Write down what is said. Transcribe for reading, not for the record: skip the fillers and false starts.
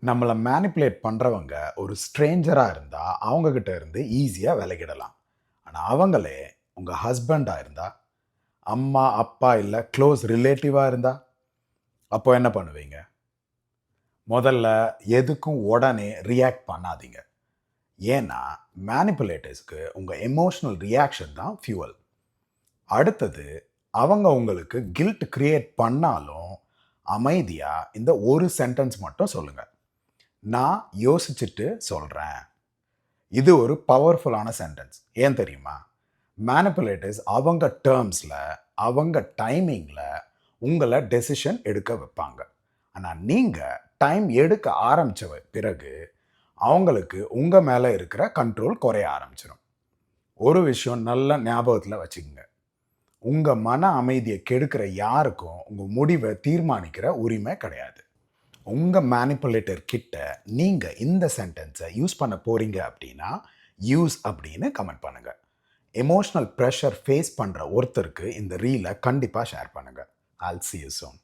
நம்மளை மேனிப்புலேட் பண்ணுறவங்க ஒரு ஸ்ட்ரேஞ்சராக இருந்தால் அவங்கக்கிட்ட இருந்து ஈஸியாக விலகிடலாம். ஆனால் அவங்களே உங்கள் ஹஸ்பண்டாக இருந்தால், அம்மா அப்பா இல்லை க்ளோஸ் ரிலேட்டிவாக இருந்தால், அப்போ என்ன பண்ணுவீங்க? முதல்ல எதுக்கும் உடனே ரியாக்ட் பண்ணாதீங்க. ஏன்னா மேனிப்புலேட்டர்ஸ்க்கு உங்கள் எமோஷ்னல் ரியாக்ஷன் தான் ஃபியூவல். அடுத்தது, அவங்க உங்களுக்கு கில்ட் கிரியேட் பண்ணாலும் அமைதியாக இந்த ஒரு சென்டென்ஸ் மட்டும் சொல்லுங்கள். நான் யோசிச்சுட்டு சொல்கிறேன். இது ஒரு பவர்ஃபுல்லான சென்டென்ஸ். ஏன் தெரியுமா? மேனிப்புலேட்டர்ஸ் அவங்க டேர்ம்ஸில், அவங்க டைமிங்கில் உங்களை டெசிஷன் எடுக்க வைப்பாங்க. ஆனால் நீங்கள் டைம் எடுக்க ஆரம்பித்த பிறகு அவங்களுக்கு உங்கள் மேலே இருக்கிற கண்ட்ரோல் குறைய ஆரம்பிச்சிடும். ஒரு விஷயம் நல்ல ஞாபகத்தில் வச்சுக்கோங்க. உங்கள் மன அமைதியை கெடுக்கிற யாருக்கும் உங்கள் முடிவை தீர்மானிக்கிற உரிமை கிடையாது. உங்கள் மேனிப்புலேட்டர் கிட்ட நீங்கள் இந்த சென்டென்ஸை யூஸ் பண்ண போகிறீங்க அப்படின்னா, யூஸ் அப்படின்னு கமெண்ட் பண்ணுங்கள். எமோஷ்னல் ப்ரெஷர் ஃபேஸ் பண்ணுற ஒருத்தருக்கு இந்த ரீலை கண்டிப்பாக ஷேர் பண்ணுங்கள். I'll see you soon.